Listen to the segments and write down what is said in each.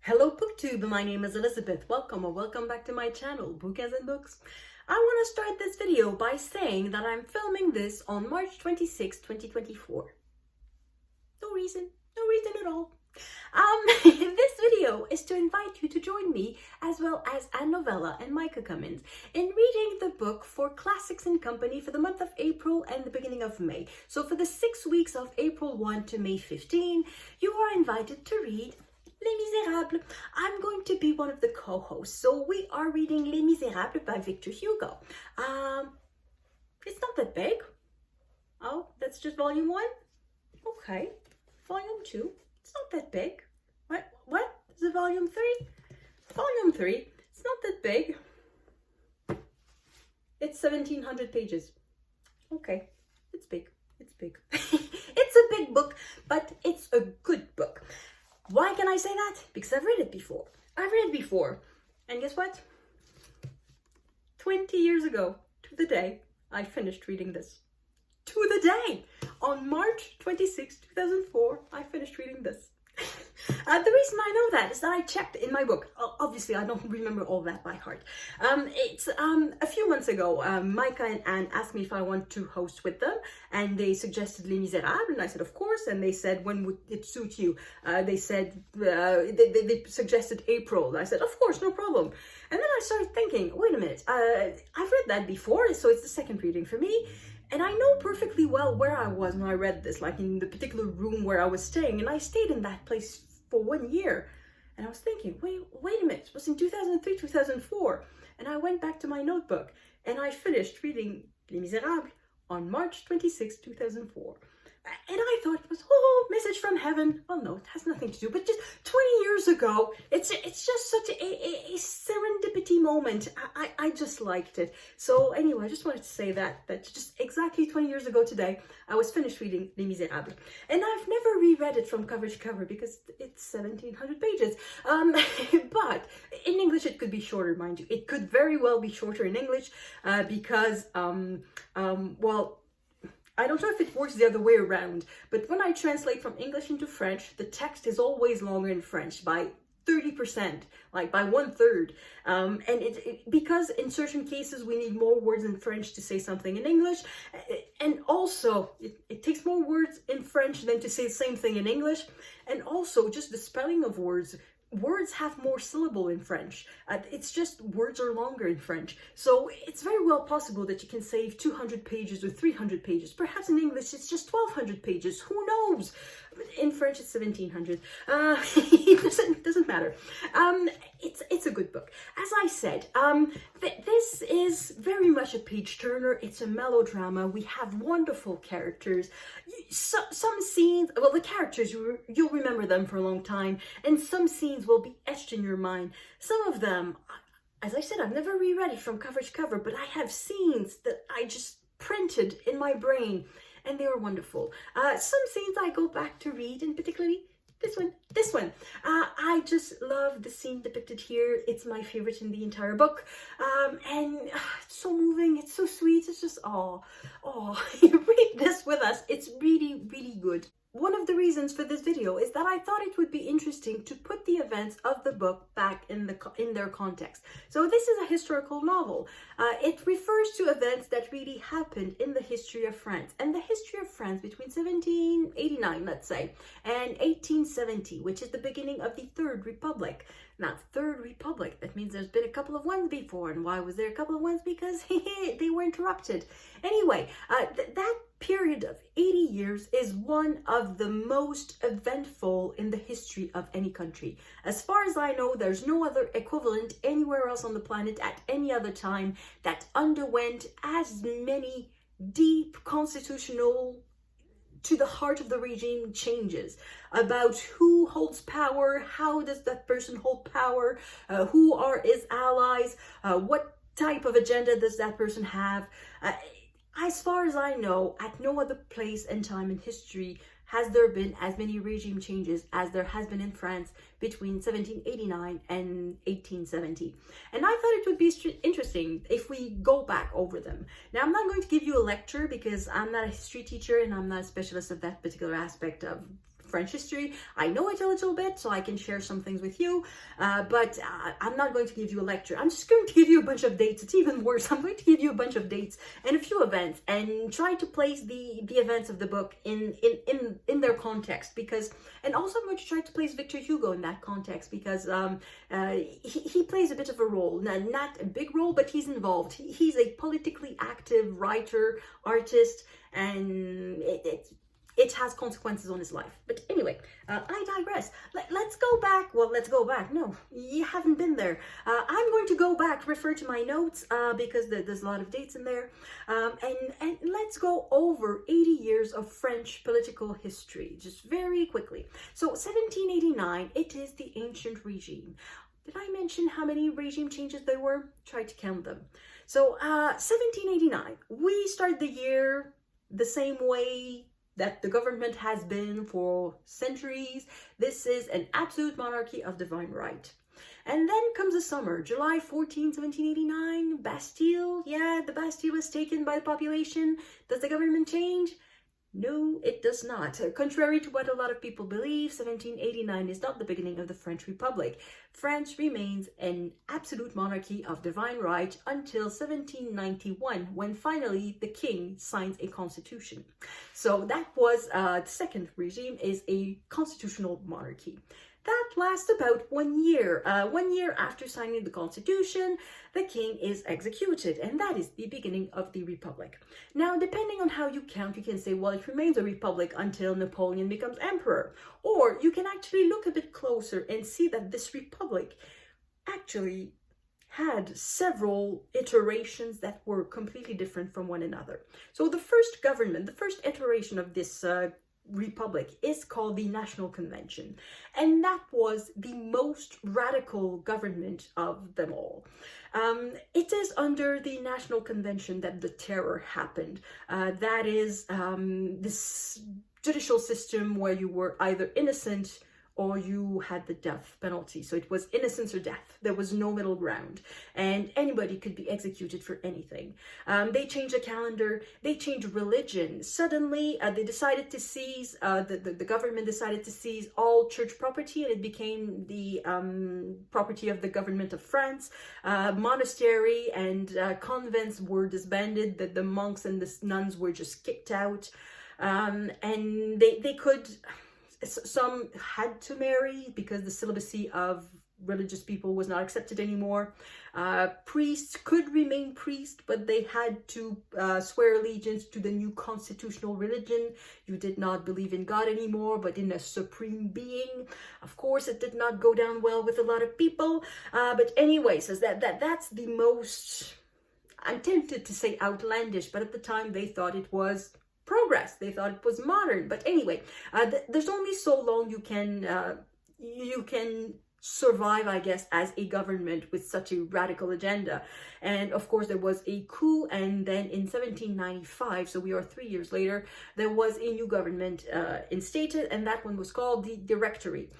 Hello BookTube, my name is Elizabeth. Welcome or welcome back to my channel, Book as in Books. I want to start this video by saying that I'm filming this on March 26, 2024. No reason at all. This video is to invite you to join me, as well as Anne Novella and Micah Cummins, in reading the book for Classics and Company for the month of April and the beginning of May. So for the 6 weeks of April 1 to May 15, you are invited to read Les Misérables. I'm going to be one of the co-hosts. So we are reading Les Misérables by Victor Hugo. It's not that big. Oh, that's just volume 1? Okay. Volume 2. It's not that big. What? Is it volume 3? Volume 3. It's not that big. It's 1,700 pages. Okay. It's big. It's big. It's a big book, but it's a good book. Why can I say that? Because I've read it before. And guess what? 20 years ago, to the day, I finished reading this. To the day! On March 26, 2004, I finished reading this. The reason I know that is that I checked in my book. Obviously, I don't remember all that by heart. It's a few months ago, Micah and Anne asked me if I want to host with them, and they suggested Les Misérables, and I said, of course, and they said, when would it suit you? They said, they suggested April, and I said, of course, no problem. And then I started thinking, wait a minute, I've read that before, so it's the second reading for me. And I know perfectly well where I was when I read this, like in the particular room where I was staying. And I stayed in that place for 1 year. And I was thinking, wait a minute, it was in 2003, 2004. And I went back to my notebook and I finished reading Les Misérables on March 26, 2004. And I thought it was, message from heaven. Well, no, it has nothing to do, but just 20 years ago, it's just such a serendipity moment. I just liked it. So anyway, I just wanted to say that just exactly 20 years ago today, I was finished reading Les Misérables. And I've never reread it from cover to cover because it's 1,700 pages. But in English, it could be shorter, mind you. It could very well be shorter in English because, well, I don't know if it works the other way around, but when I translate from English into French, the text is always longer in French by 30%, like by 1/3. And because in certain cases we need more words in French to say something in English, and also it takes more words in French than to say the same thing in English, and also just the spelling of words. Words have more syllable in French. It's just words are longer in French. So it's very well possible that you can save 200 pages or 300 pages. Perhaps in English it's just 1,200 pages. Who knows? In French it's 1,700. It doesn't matter. It's a good book. As I said, this is very much a page turner. It's a melodrama. We have wonderful characters. Some scenes, well, the characters, you'll remember them for a long time, and some scenes will be etched in your mind. Some of them, as I said, I've never reread it from cover to cover, but I have scenes that I just printed in my brain, and they were wonderful. Some scenes I go back to read, and particularly this one. I just love the scene depicted here. It's my favorite in the entire book. And it's so moving. It's so sweet. It's just, read this with us. It's really, really good. One of the reasons for this video is that I thought it would be interesting to put the events of the book back in their context. So this is a historical novel. It refers to events that really happened in the history of France, and the history of France between 1789, let's say, and 1870, which is the beginning of the Third Republic. Now, Third Republic, that means there's been a couple of ones before. And why was there a couple of ones? Because they were interrupted. Anyway, that period of 80 years is one of the most eventful in the history of any country. As far as I know, there's no other equivalent anywhere else on the planet at any other time that underwent as many deep constitutional, to the heart of the regime, changes about who holds power, how does that person hold power, who are his allies, what type of agenda does that person have. As far as I know, at no other place and time in history has there been as many regime changes as there has been in France between 1789 and 1870. And I thought it would be interesting if we go back over them. Now, I'm not going to give you a lecture because I'm not a history teacher and I'm not a specialist of that particular aspect of French history. I know it a little bit, so I can share some things with you, but I'm not going to give you a lecture. I'm just going to give you a bunch of dates. It's even worse. I'm going to give you a bunch of dates and a few events and try to place the events of the book in their context, because, and also I'm going to try to place Victor Hugo in that context, because he plays a bit of a role, not a big role, but he's involved. He's a politically active writer, artist, and it has consequences on his life. But anyway, I digress. Let's go back. Well, let's go back. No, you haven't been there. I'm going to go back, refer to my notes, because there's a lot of dates in there. And let's go over 80 years of French political history, just very quickly. So 1789, it is the ancient regime. Did I mention how many regime changes there were? Try to count them. So 1789, we start the year the same way that the government has been for centuries. This is an absolute monarchy of divine right. And then comes the summer, July 14, 1789, Bastille. Yeah, the Bastille is taken by the population. Does the government change? No, it does not. Contrary to what a lot of people believe, 1789 is not the beginning of the French Republic. France remains an absolute monarchy of divine right until 1791, when finally the king signs a constitution. So that was the second regime, is a constitutional monarchy. That lasts about 1 year. 1 year after signing the constitution, the king is executed, and that is the beginning of the republic. Now, depending on how you count, you can say, well, it remains a republic until Napoleon becomes emperor. Or you can actually look a bit closer and see that this republic actually had several iterations that were completely different from one another. So the first government, the first iteration of this republic is called the National Convention, and that was the most radical government of them all. It is under the National Convention that the terror happened. That is this judicial system where you were either innocent or you had the death penalty. So it was innocence or death. There was no middle ground, and anybody could be executed for anything. They changed the calendar, they changed religion. Suddenly, they decided to seize, the government decided to seize all church property, and it became the property of the government of France. Monastery and convents were disbanded, the monks and the nuns were just kicked out, and they could... Some had to marry because the celibacy of religious people was not accepted anymore. Priests could remain priests, but they had to swear allegiance to the new constitutional religion. You did not believe in God anymore, but in a supreme being. Of course, it did not go down well with a lot of people. But anyway, says that's the most, I'm tempted to say outlandish, but at the time they thought it was progress. They thought it was modern. But anyway, there's only so long you can survive, I guess, as a government with such a radical agenda. And of course, there was a coup, and then in 1795, so we are 3 years later, there was a new government instated, and that one was called the Directory,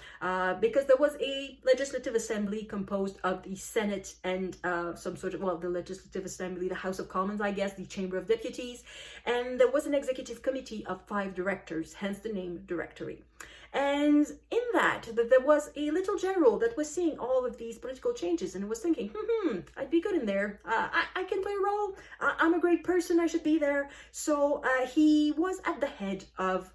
because there was a legislative assembly composed of the Senate and some sort of, well, the legislative assembly, the House of Commons, I guess, the Chamber of Deputies, and there was an executive committee of 5 directors, hence the name Directory. And in that, there was a little general that was seeing all of these political changes and was thinking, I'd be good in there. I can play a role. I'm a great person. I should be there. So he was at the head of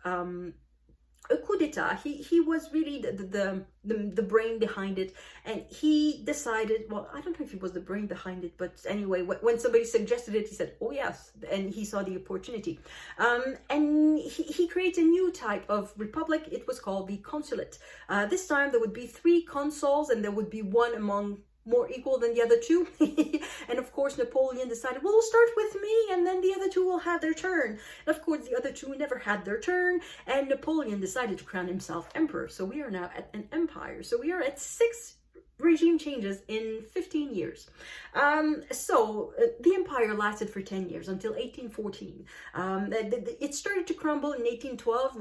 a coup d'etat. He was really the brain behind it, and he decided, well, I don't know if he was the brain behind it, but anyway, when somebody suggested it, he said, oh yes, and he saw the opportunity. And he created a new type of republic. It was called the consulate. This time there would be 3 consuls, and there would be one among more equal than the other 2. And of course, Napoleon decided, well, we'll start with me, and then the other 2 will have their turn. And of course, the other 2 never had their turn, and Napoleon decided to crown himself emperor. So we are now at an empire. So we are at 6 regime changes in 15 years. The empire lasted for 10 years until 1814. It started to crumble in 1812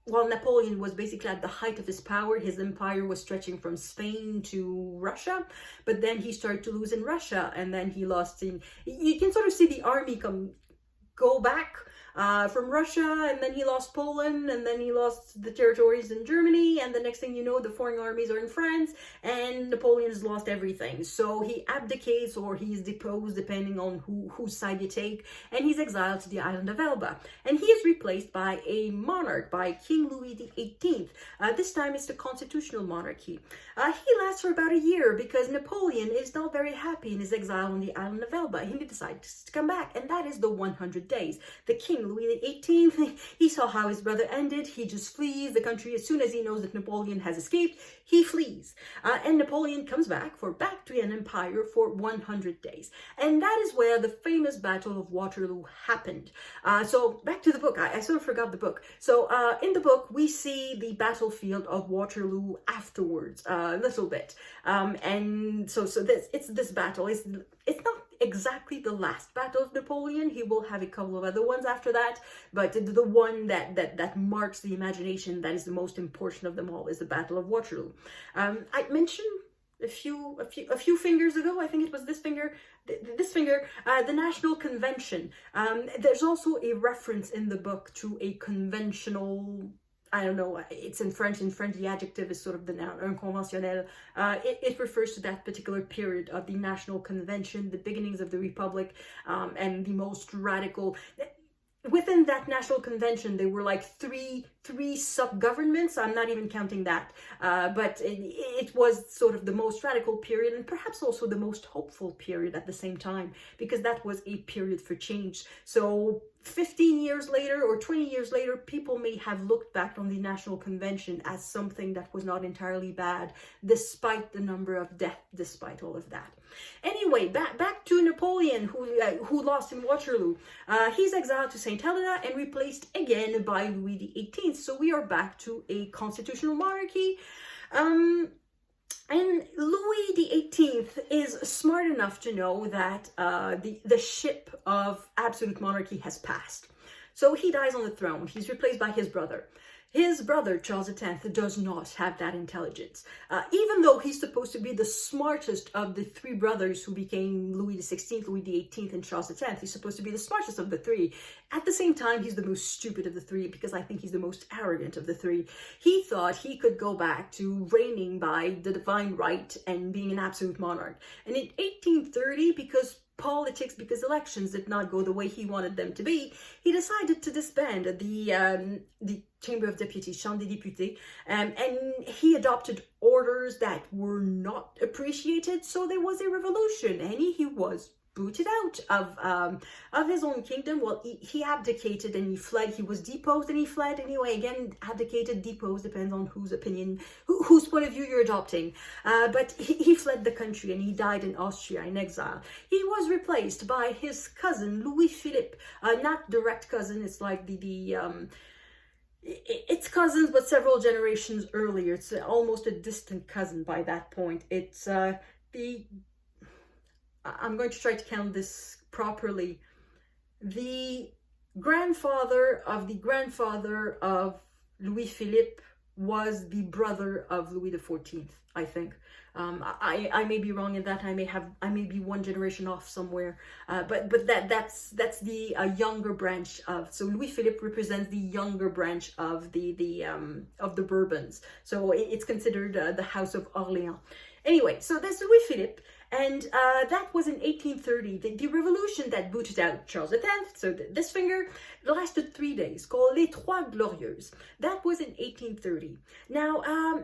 while Napoleon was basically at the height of his power. His empire was stretching from Spain to Russia, but then he started to lose in Russia, and then he lost in... You can sort of see the army go back from Russia, and then he lost Poland, and then he lost the territories in Germany, and the next thing you know, the foreign armies are in France, and Napoleon has lost everything. So he abdicates, or he's deposed, depending on whose side you take, and he's exiled to the island of Elba. And he is replaced by a monarch, by King Louis XVIII. This time it's the constitutional monarchy. He lasts for about a year because Napoleon is not very happy in his exile on the island of Elba. He decides to come back, and that is the 100 days. The King Louis XVIII, he saw how his brother ended. He just flees the country as soon as he knows that Napoleon has escaped. He flees, and Napoleon comes back to an empire for 100 days. And that is where the famous Battle of Waterloo happened. So back to the book. I sort of forgot the book. So in the book, we see the battlefield of Waterloo afterwards, a little bit. And so this battle. It's not exactly the last battle of Napoleon. He will have a couple of other ones after that, but the one that marks the imagination, that is the most important of them all, is the Battle of Waterloo. I mentioned a few fingers ago, I think it was this finger, the National Convention. There's also a reference in the book to a conventional, I don't know, it's in French. In French, the adjective is sort of the noun, un conventionnel. It refers to that particular period of the National Convention, the beginnings of the Republic, and the most radical. Within that National Convention, there were like three sub-governments. I'm not even counting that, but it was sort of the most radical period, and perhaps also the most hopeful period at the same time, because that was a period for change. So 15 years later or 20 years later, people may have looked back on the National Convention as something that was not entirely bad, despite the number of deaths, despite all of that. Anyway, back to Napoleon, who lost in Waterloo. He's exiled to St. Helena and replaced again by Louis XVIII. So we are back to a constitutional monarchy. And Louis XVIII is smart enough to know that the ship of absolute monarchy has passed. So he dies on the throne. He's replaced by his brother. His brother, Charles X, does not have that intelligence. Even though he's supposed to be the smartest of the three brothers who became Louis XVI, Louis XVIII, and Charles X, he's supposed to be the smartest of the three. At the same time, he's the most stupid of the three, because I think he's the most arrogant of the three. He thought he could go back to reigning by the divine right and being an absolute monarch. And in 1830, because elections did not go the way he wanted them to be, he decided to disband the Chamber of Deputies, Chambre des Députés, and he adopted orders that were not appreciated, so there was a revolution, and he was booted out of his own kingdom. Well, he abdicated and he fled. He was deposed and he fled. Anyway, again, abdicated, deposed, depends on whose opinion, whose point of view you're adopting. But he fled the country and he died in Austria in exile. He was replaced by his cousin, Louis Philippe, not direct cousin, it's like it's cousins, but several generations earlier. It's almost a distant cousin by that point. It's I'm going to try to count this properly. The grandfather of Louis Philippe was the brother of Louis XIV, I think. I may be wrong in that. I may be one generation off somewhere. But that's the younger branch of. So Louis Philippe represents the younger branch of the Bourbons. So it's considered the House of Orléans. Anyway, so there's Louis Philippe, and that was in 1830. The revolution that booted out Charles X, so this finger, lasted 3 days, called Les Trois Glorieuses. That was in 1830. Now,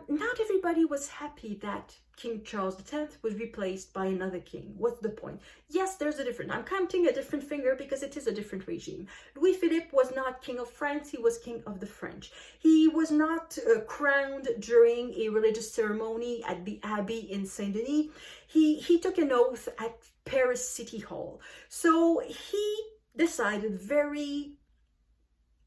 not everybody was happy that King Charles X was replaced by another king. What's the point? Yes, there's a difference. I'm counting a different finger because it is a different regime. Louis Philippe was not king of France, he was king of the French. He was not crowned during a religious ceremony at the Abbey in Saint-Denis. He took an oath at Paris City Hall. So he decided very,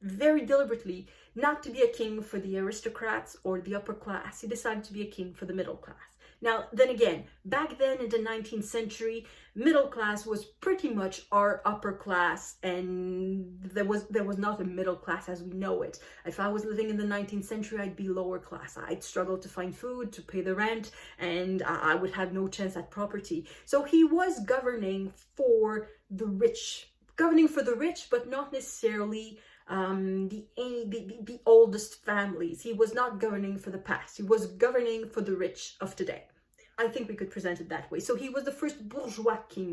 very deliberately not to be a king for the aristocrats or the upper class. He decided to be a king for the middle class. Now, then again, back then in the 19th century, middle class was pretty much our upper class, and there was not a middle class as we know it. If I was living in the 19th century, I'd be lower class. I'd struggle to find food, to pay the rent, and I would have no chance at property. So he was governing for the rich governing for the rich, but not necessarily the oldest families. He was not governing for the past. He was governing for the rich of today. I think we could present it that way. So he was the first bourgeois king,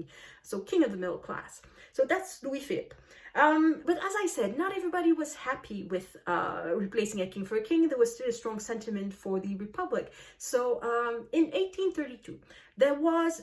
so king of the middle class. So that's Louis Philippe. But as I said, not everybody was happy with replacing a king for a king. There was still a strong sentiment for the Republic. So in 1832, there was,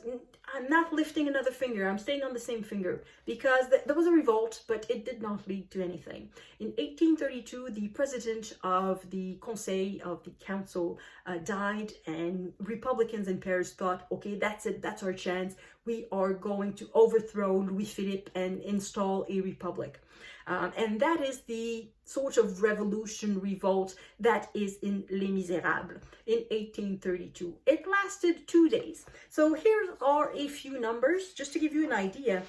I'm not lifting another finger, I'm staying on the same finger, because there was a revolt, but it did not lead to anything. In 1832, the president of the Conseil, of the council, died, and Republicans in Paris thought, okay, that's it, that's our chance. We are going to overthrow Louis Philippe and install a republic. And that is the sort of revolution, revolt that is in Les Misérables in 1832. It lasted 2 days. So here are a few numbers, just to give you an idea.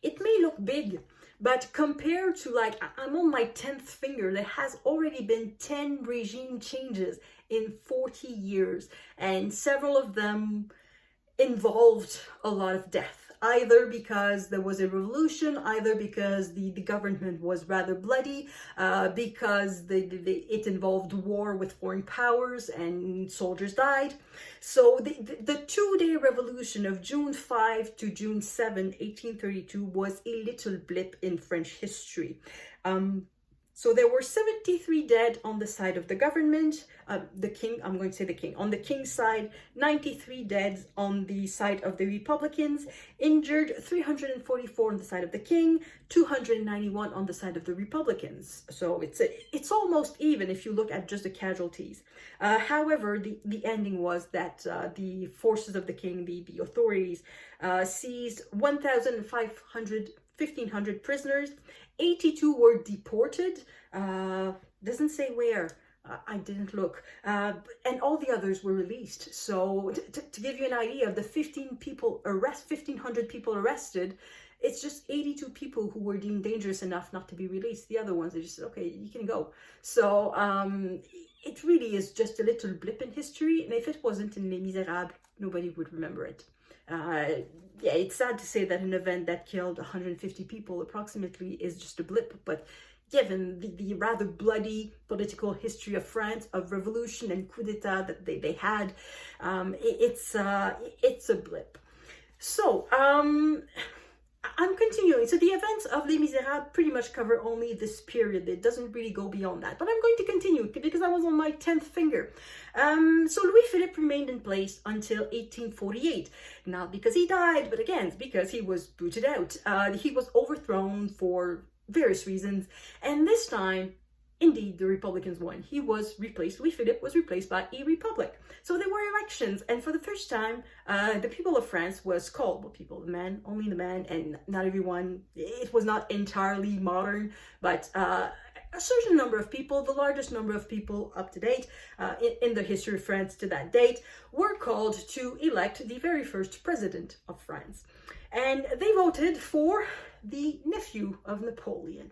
It may look big, but compared to, like, I'm on my 10th finger, there has already been 10 regime changes in 40 years, and several of them involved a lot of death. Either because there was a revolution, either because the government was rather bloody, because it involved war with foreign powers and soldiers died. So the two-day revolution of June 5 to June 7, 1832 was a little blip in French history. So there were 73 dead on the side of the government, the king, I'm going to say the king, on the king's side, 93 dead on the side of the Republicans, injured 344 on the side of the king, 291 on the side of the Republicans. So it's almost even if you look at just the casualties. However, the ending was that the forces of the king, the authorities, seized 1,500 prisoners. 82 were deported, doesn't say where, I didn't look, and all the others were released. So to give you an idea of the 1,500 people arrested, it's just 82 people who were deemed dangerous enough not to be released. The other ones, they just said, okay, you can go. So it really is just a little blip in history, and if it wasn't in Les Misérables, nobody would remember it. Yeah, it's sad to say that an event that killed 150 people approximately is just a blip, but given the rather bloody political history of France, of revolution and coup d'etat that they had, it's a blip. So, I'm continuing. So the events of Les Misérables pretty much cover only this period. It doesn't really go beyond that. But I'm going to continue because I was on my 10th finger. So Louis Philippe remained in place until 1848. Not because he died, but again, because he was booted out. He was overthrown for various reasons. And this time, indeed, the Republicans won. Louis Philippe was replaced by a republic. So there were elections, and for the first time, the people of France was called, well, people, the man, only the man, and not everyone, it was not entirely modern, but a certain number of people, the largest number of people up to date in the history of France to that date, were called to elect the very first president of France. And they voted for the nephew of Napoleon.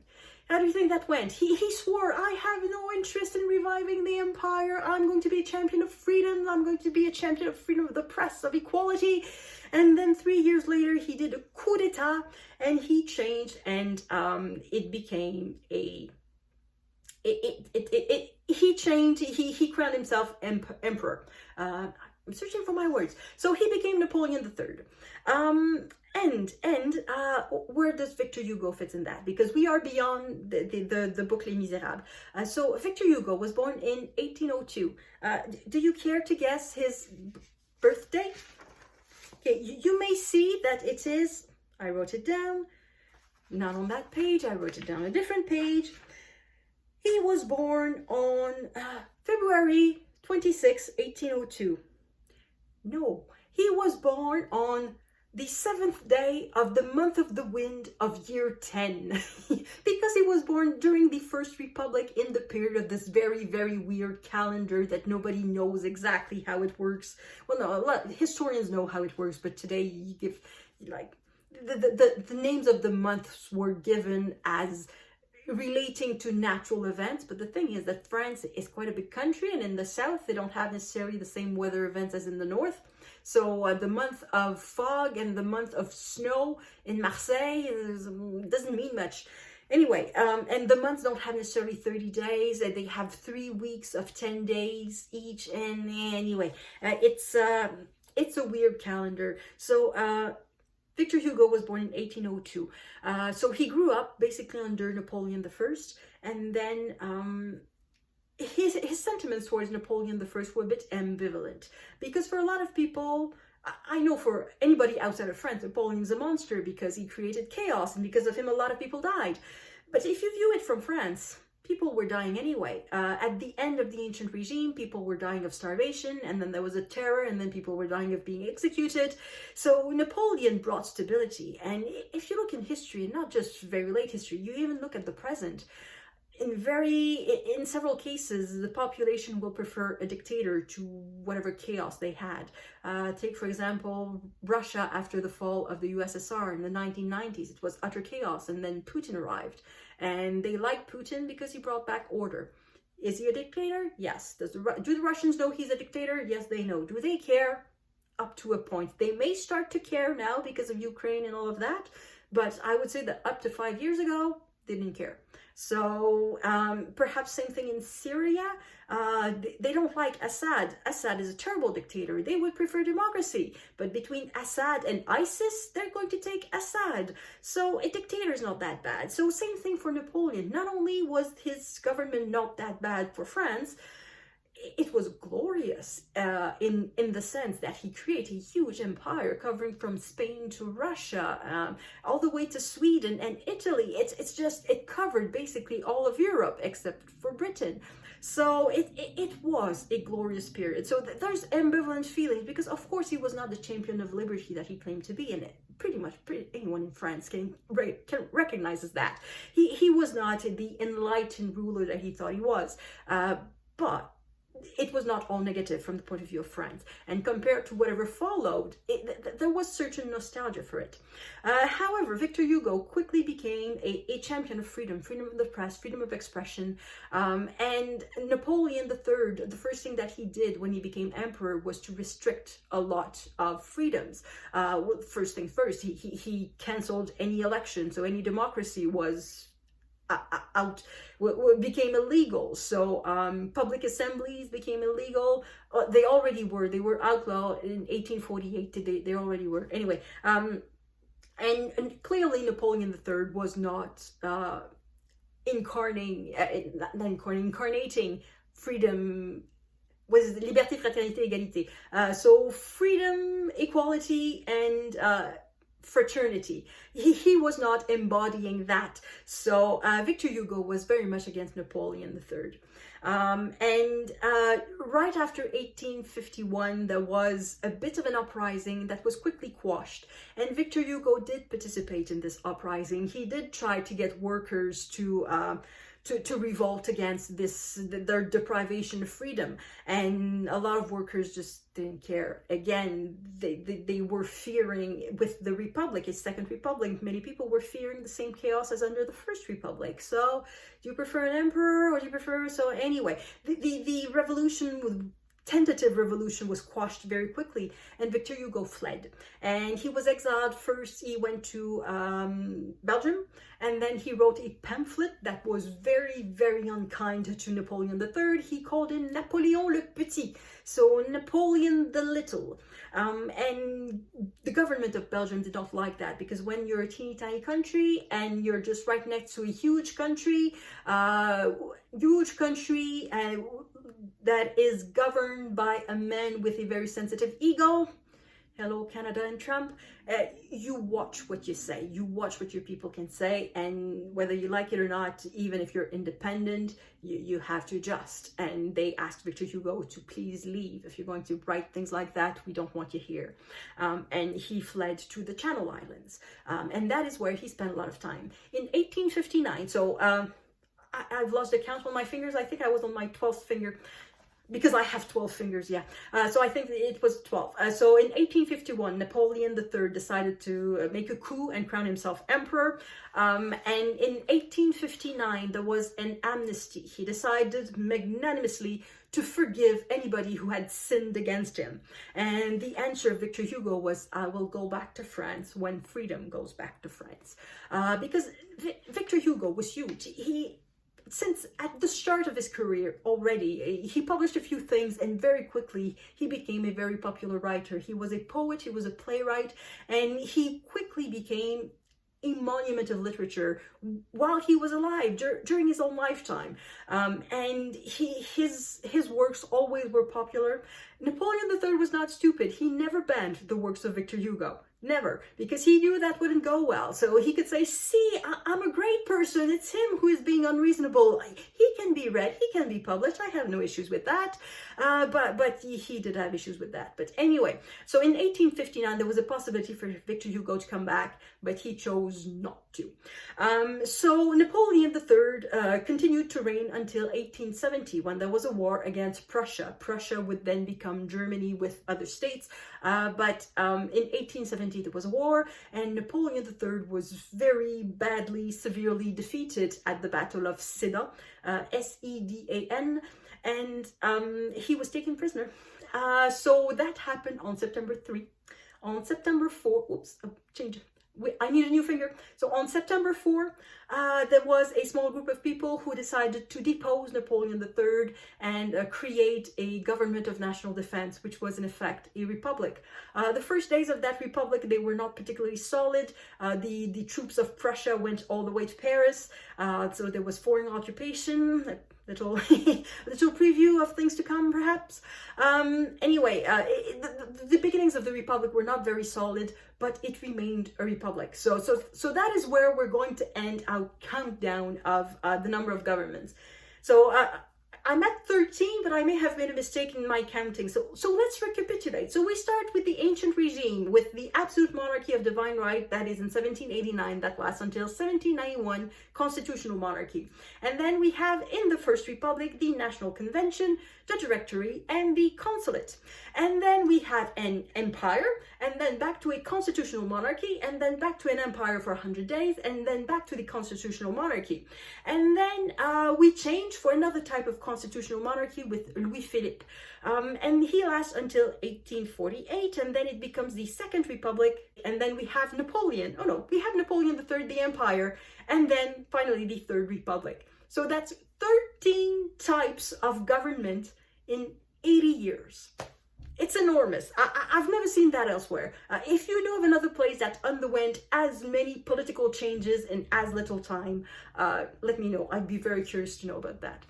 How do you think that went? He swore, I have no interest in reviving the empire. I'm going to be a champion of freedom. I'm going to be a champion of freedom of the press, of equality. And then 3 years later, he did a coup d'etat and he changed, and it became a... He changed, he crowned himself emperor. I'm searching for my words. So he became Napoleon III. Where does Victor Hugo fit in that? Because we are beyond the book Les Misérables. So Victor Hugo was born in 1802. Do you care to guess his birthday? Okay, you may see that it is, I wrote it down, not on that page, I wrote it down on a different page. He was born on February 26, 1802. No, he was born on the 7th day of the month of the wind of year 10, because he was born during the First Republic in the period of this very, very weird calendar that nobody knows exactly how it works. Well, no, a lot historians know how it works, but today you give, like, the names of the months were given as relating to natural events. But the thing is that France is quite a big country, and in the south they don't have necessarily the same weather events as in the north. So the month of fog and the month of snow in Marseille doesn't mean much. Anyway, and the months don't have necessarily 30 days. They have 3 weeks of 10 days each. And anyway, it's a weird calendar. So Victor Hugo was born in 1802. So he grew up basically under Napoleon I. And then his sentiments towards Napoleon I were a bit ambivalent. Because for a lot of people, I know for anybody outside of France, Napoleon's a monster because he created chaos, and because of him a lot of people died. But if you view it from France, people were dying anyway. At the end of the ancient regime, people were dying of starvation, and then there was a terror, and then people were dying of being executed. So Napoleon brought stability. And if you look in history, and not just very late history, you even look at the present, in several cases, the population will prefer a dictator to whatever chaos they had. Take, for example, Russia after the fall of the USSR in the 1990s. It was utter chaos, and then Putin arrived. And they liked Putin because he brought back order. Is he a dictator? Yes. Do the Russians know he's a dictator? Yes, they know. Do they care? Up to a point. They may start to care now because of Ukraine and all of that, but I would say that up to 5 years ago, they didn't care. So perhaps same thing in Syria. They don't like Assad. Assad is a terrible dictator. They would prefer democracy. But between Assad and ISIS, they're going to take Assad. So a dictator is not that bad. So same thing for Napoleon. Not only was his government not that bad for France, it was glorious in the sense that he created a huge empire covering from Spain to Russia, all the way to Sweden and Italy. It covered basically all of Europe except for Britain. So it was a glorious period. So there's ambivalent feelings because of course he was not the champion of liberty that he claimed to be, and pretty much anyone in France can recognizes that. He was not the enlightened ruler that he thought he was, but it was not all negative from the point of view of France. And compared to whatever followed, there was certain nostalgia for it. However, Victor Hugo quickly became a champion of freedom of the press, freedom of expression. And Napoleon III, the first thing that he did when he became emperor was to restrict a lot of freedoms. First thing first, he canceled any election, so any democracy was became illegal. So public assemblies became illegal. They were outlawed in 1848. They already were. Anyway, and clearly Napoleon III was not incarnating freedom. Was liberté, fraternité, égalité. So freedom, equality, and fraternity. He was not embodying that. So Victor Hugo was very much against Napoleon III. And right after 1851, there was a bit of an uprising that was quickly quashed. And Victor Hugo did participate in this uprising. He did try to get workers to revolt against their deprivation of freedom, and a lot of workers just didn't care. Again, they were fearing with the Republic, his Second Republic, many people were fearing the same chaos as under the First Republic. So do you prefer an emperor, or do you prefer, so anyway, the revolution, tentative revolution, was quashed very quickly, and Victor Hugo fled. And he was exiled. First, he went to Belgium, and then he wrote a pamphlet that was very, very unkind to Napoleon III. He called him Napoléon le Petit, so Napoleon the Little. And the government of Belgium did not like that, because when you're a teeny tiny country and you're just right next to a huge country that is governed by a man with a very sensitive ego, hello Canada and Trump, you watch what you say, you watch what your people can say, and whether you like it or not, even if you're independent, you have to adjust. And they asked Victor Hugo to please leave. If you're going to write things like that, we don't want you here. And he fled to the Channel Islands, and that is where he spent a lot of time. In 1859, so I've lost the count on my fingers. I think I was on my 12th finger. because I have 12 fingers, yeah. So I think it was 12. So in 1851, Napoleon III decided to make a coup and crown himself emperor. And in 1859, there was an amnesty. He decided magnanimously to forgive anybody who had sinned against him. And the answer of Victor Hugo was, I will go back to France when freedom goes back to France. Because Victor Hugo was huge. Since at the start of his career already, he published a few things, and very quickly he became a very popular writer. He was a poet, he was a playwright, and he quickly became a monument of literature while he was alive, during his own lifetime. And his works always were popular. Napoleon III was not stupid. He never banned the works of Victor Hugo. Never, because he knew that wouldn't go well. So he could say, see, I'm a great person. It's him who is being unreasonable. He can be read. He can be published. I have no issues with that. But he did have issues with that. But anyway, so in 1859, there was a possibility for Victor Hugo to come back, but he chose not to. So Napoleon III continued to reign until 1870, when there was a war against Prussia. Prussia would then become Germany with other states. But in 1870, there was a war, and Napoleon III was very badly, severely defeated at the Battle of Sedan, Sedan, and he was taken prisoner. So that happened on September 3. On September 4, oops, change. I need a new finger. So on September 4, there was a small group of people who decided to depose Napoleon III and create a government of national defense, which was in effect a republic. The first days of that republic, they were not particularly solid. The troops of Prussia went all the way to Paris. So there was foreign occupation. Little preview of things to come, perhaps. Anyway, the beginnings of the republic were not very solid, but it remained a republic. So that is where we're going to end our countdown of the number of governments. So I'm at 13, but I may have made a mistake in my counting. So let's recapitulate. So we start with the ancient regime, with the absolute monarchy of divine right, that is in 1789, that lasts until 1791, constitutional monarchy. And then we have in the First Republic, the National Convention, the Directory, and the Consulate. And then we have an empire, and then back to a constitutional monarchy, and then back to an empire for 100 days, and then back to the constitutional monarchy. And then we change for another type of constitutional monarchy with Louis Philippe. And he lasts until 1848, and then it becomes the Second Republic, and then we have Napoleon. Oh no, we have Napoleon III, the empire, and then finally the Third Republic. So that's 13 types of government in 80 years. It's enormous. I've never seen that elsewhere. If you know of another place that underwent as many political changes in as little time, let me know. I'd be very curious to know about that.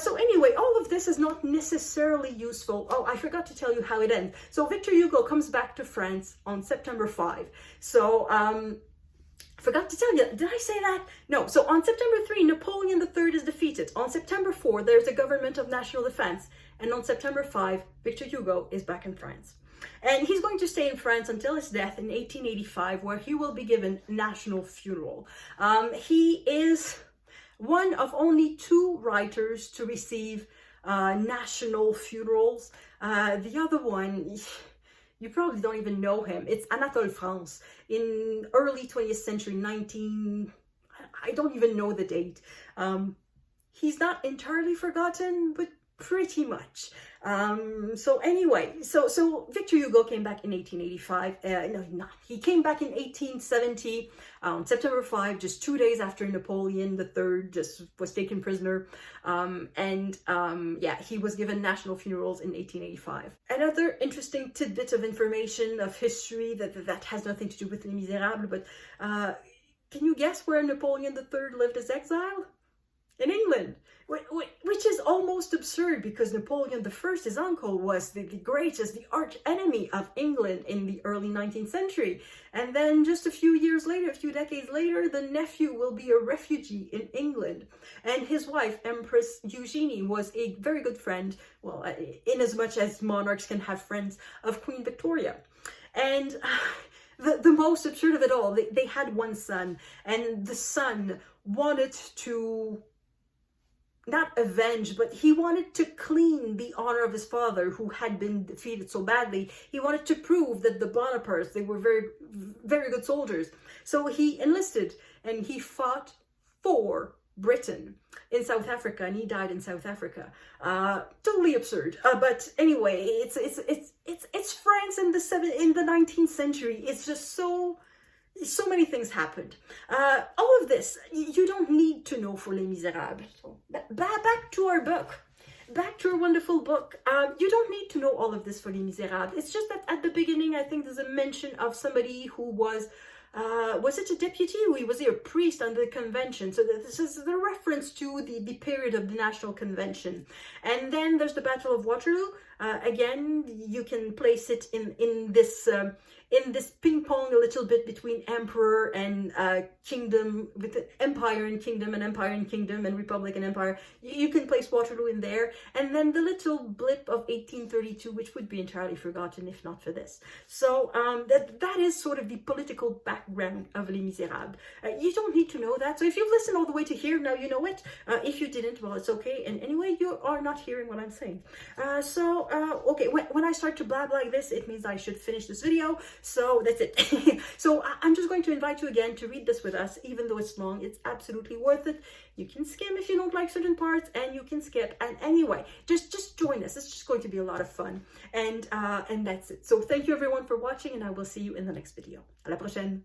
So anyway, all of this is not necessarily useful. Oh, I forgot to tell you how it ends. So Victor Hugo comes back to France on September 5. So, forgot to tell you, did I say that? No. So on September 3, Napoleon III is defeated. On September 4, there's a government of national defense. And on September 5, Victor Hugo is back in France. And he's going to stay in France until his death in 1885, where he will be given national funeral. He is one of only 2 writers to receive national funerals. The other one, you probably don't even know him. It's Anatole France in early 20th century, I don't even know the date. He's not entirely forgotten, but pretty much. So anyway, so Victor Hugo came back in 1885. No, not. He came back in 1870, September 5, just 2 days after Napoleon III just was taken prisoner. Yeah, he was given national funerals in 1885. Another interesting tidbit of information, of history, that has nothing to do with Les Misérables, but can you guess where Napoleon III lived as exile? In England, which is almost absurd, because Napoleon I, his uncle, was the greatest, the arch enemy of England in the early 19th century. And then just a few years later, a few decades later, the nephew will be a refugee in England. And his wife, Empress Eugenie, was a very good friend, well, in as much as monarchs can have friends, of Queen Victoria. And the most absurd of it all, they had one son, and the son wanted to not avenge, but he wanted to clean the honor of his father, who had been defeated so badly. He wanted to prove that the Bonapartes, they were very, very good soldiers. So he enlisted and he fought for Britain in South Africa, and he died in South Africa. Totally absurd. But anyway, it's France in the 19th century. It's just so many things happened. All of this, you don't need to know for Les Misérables. So, back to our book. Back to our wonderful book. You don't need to know all of this for Les Misérables. It's just that at the beginning, I think there's a mention of somebody who was it a deputy? Was he a priest under the convention? So this is the reference to the period of the National Convention. And then there's the Battle of Waterloo. Again, you can place it in this ping pong a little bit between emperor and kingdom, with empire and kingdom, and empire and kingdom, and republic and empire. You can place Waterloo in there, and then the little blip of 1832, which would be entirely forgotten if not for this. So that is sort of the political background of Les Misérables. You don't need to know that. So if you've listened all the way to here, now you know it. If you didn't, well, it's okay. And anyway, you are not hearing what I'm saying. Okay, when I start to blab like this, it means I should finish this video. So that's it. So I'm just going to invite you again to read this with us, even though it's long. It's absolutely worth it. You can skim if you don't like certain parts, and you can skip. And anyway, just join us. It's just going to be a lot of fun. And that's it. So thank you everyone for watching, and I will see you in the next video. À la prochaine.